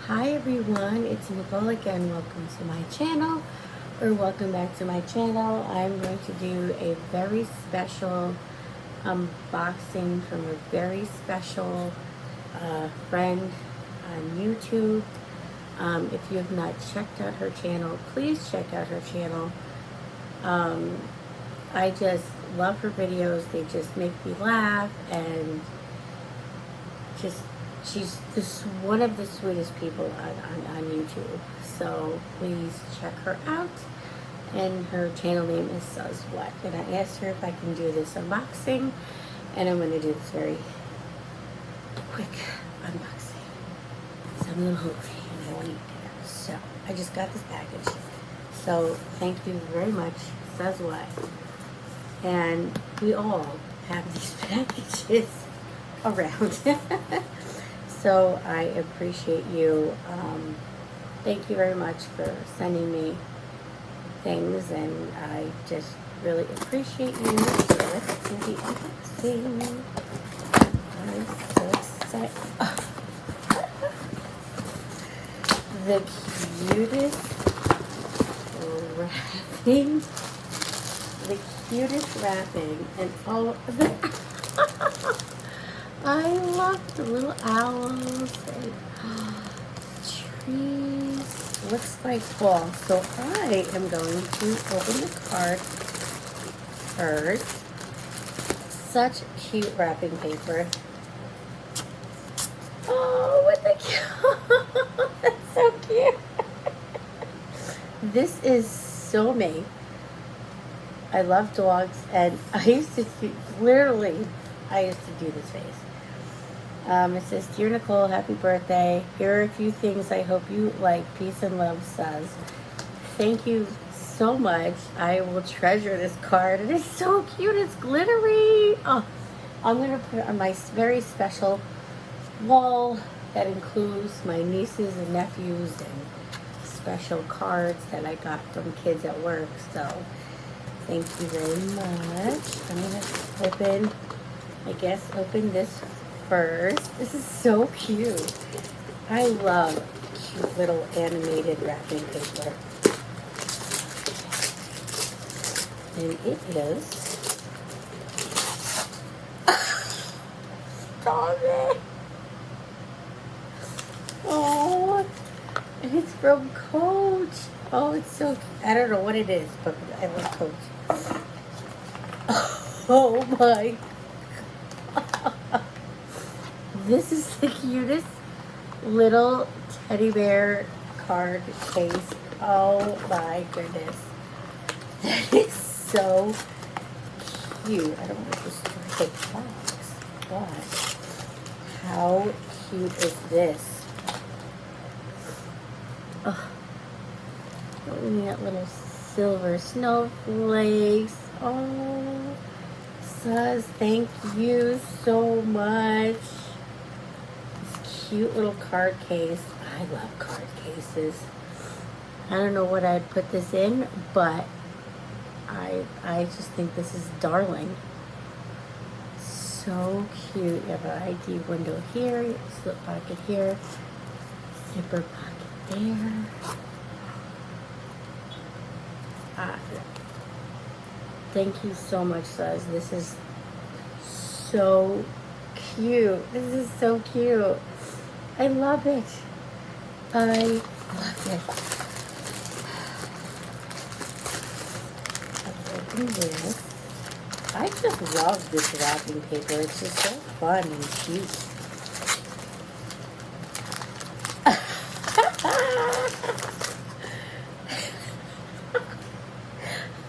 Hi everyone, it's Nicole again. Welcome to my channel, or welcome back to my channel. I'm going to do a very special unboxing from a very special friend on YouTube. If you have not checked out her channel, please check out her channel. I just love her videos. They just make me laugh, and she's one of the sweetest people on YouTube. So please check her out. And her channel name is Says What. And I asked her if I can do this unboxing, and I'm going to do this very quick unboxing. So I'm a little hungry and I want to eat dinner. So I just got this package. So thank you very much, Says What. And we all have these packages around. So I appreciate you. Thank you very much for sending me things, and I just really appreciate you. So let's do the unboxing. I'm so excited. The cutest wrapping. The cutest wrapping. And all of the I love the little owls and trees. Looks like fall. So I am going to open the card first. Such cute wrapping paper. Oh, what the cute. That's so cute. This is so me. I love dogs, and I used to do this face. It says, "Dear Nicole, happy birthday. Here are a few things I hope you like. Peace and love, Says." Thank you so much. I will treasure this card. It is so cute. It's glittery. Oh, I'm going to put it on my very special wall that includes my nieces and nephews and special cards that I got from kids at work. So thank you very much. I'm going to open this first. This is so cute. I love cute little animated wrapping paper. And it is stop it. Oh, and it's from Coach. Oh, it's so cute. I don't know what it is, but I love Coach. Oh my. This is the cutest little teddy bear card case. Oh my goodness. That is so cute. I don't want to destroy the box, but how cute is this? Oh, looking at little silver snowflakes. Oh, Says, thank you so much. Cute little card case. I love card cases. I don't know what I'd put this in, but I just think this is darling. So cute. You have an ID window here, slip pocket here, zipper pocket there. Thank you so much, Says. This is so cute. This is so cute. I love it. I love it. I've opened this. I just love this wrapping paper. It's just so fun and cute.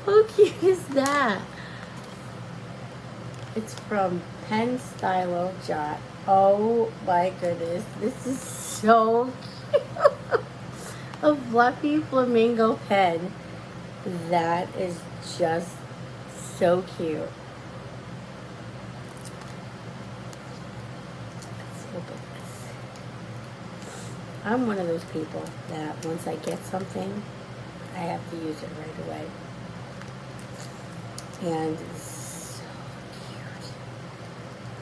How cute is that? It's from Pen Stylo Jot. Oh my goodness, this is so cute. A fluffy flamingo pen. That is just so cute. Let's open this. I'm one of those people that once I get something, I have to use it right away. And it's so cute.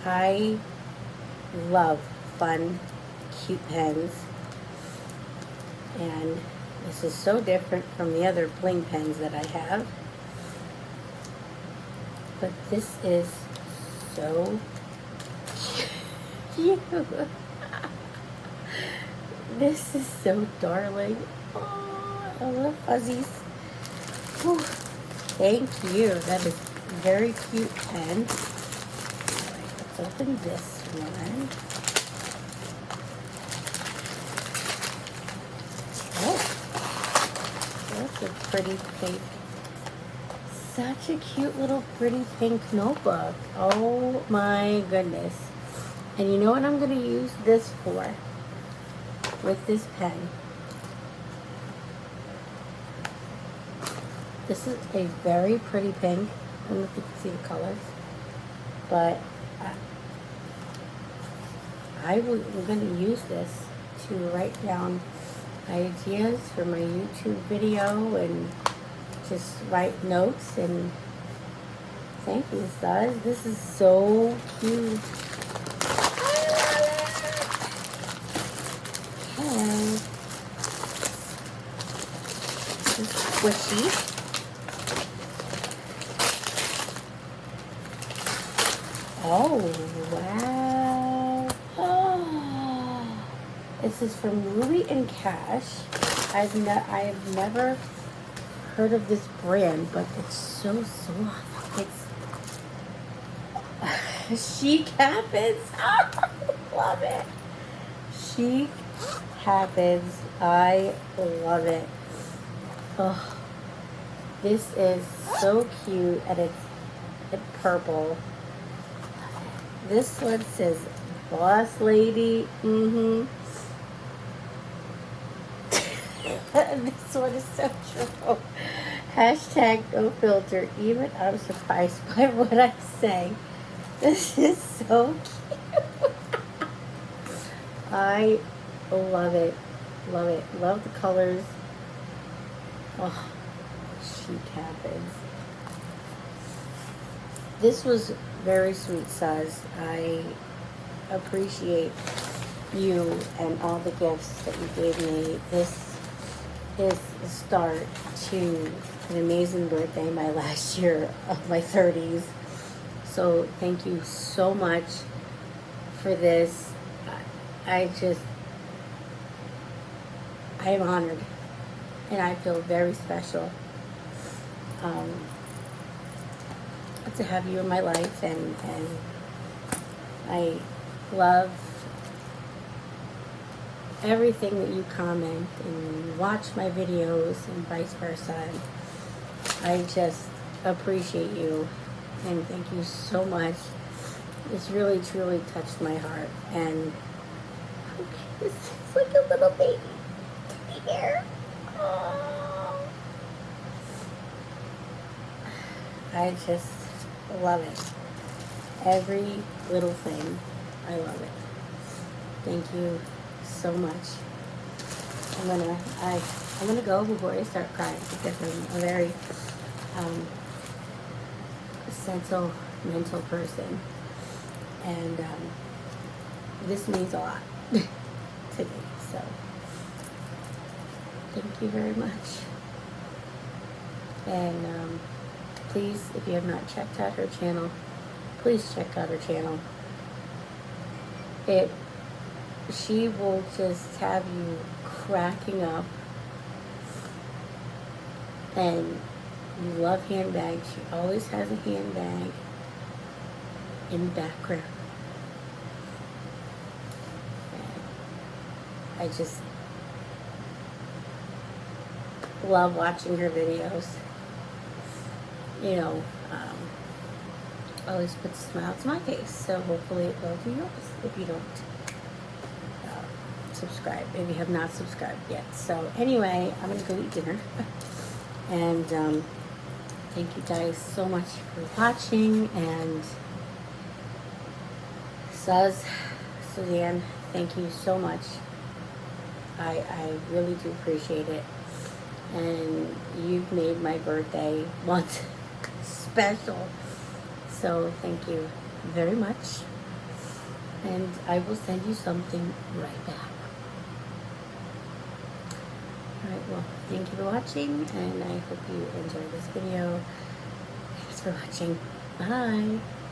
I love fun, cute pens. And this is so different from the other bling pens that I have. But this is so cute. This is so darling. Oh, I love fuzzies. Whew. Thank you. That is a very cute pen. All right, let's open this one. Oh, that's a pretty pink. Such a cute little pretty pink notebook. Oh my goodness. And you know what I'm going to use this for? With this pen. This is a very pretty pink. I don't know if you can see the colors. But I'm going to use this to write down ideas for my YouTube video and just write notes. And thank you, Suz. This is so cute. I love it. And this is squishy. Oh, wow. Oh. This is from Ruby and Cash. I've never heard of this brand, but it's so soft. It's Chic Happens. Oh, I love it. Chic Happens. I love it. Oh, this is so cute, and it's in purple. This one says Boss Lady. This one is so true. Hashtag no filter. Even I'm surprised by what I say. This is so cute. I love it. Love it. Love the colors. Oh, Chic Happens. This was very sweet, Suz. I appreciate you and all the gifts that you gave me. This is the start to an amazing birthday, my last year of my 30s. So thank you so much for this. I am honored, and I feel very special to have you in my life, and I love everything that you comment and you watch my videos and vice versa. I just appreciate you, and thank you so much. It's really truly touched my heart, and it's like a little baby here. Oh. I just love it. Every little thing, I love it. Thank you so much. I'm gonna go before I start crying, because I'm a very sentimental person, and this means a lot to me. So thank you very much. And please, if you have not checked out her channel, please check out her channel. She will just have you cracking up, and you love handbags. She always has a handbag in the background. And I just love watching her videos. You know, always puts a smile to my face, so hopefully it will to yours if you don't subscribe, if you have not subscribed yet. So anyway, I'm going to go eat dinner. And thank you guys so much for watching. And Suzanne, thank you so much. I really do appreciate it. And you've made my birthday month special. So thank you very much. And I will send you something right back. well, thank you for watching, and I hope you enjoyed this video. Thanks for watching. Bye.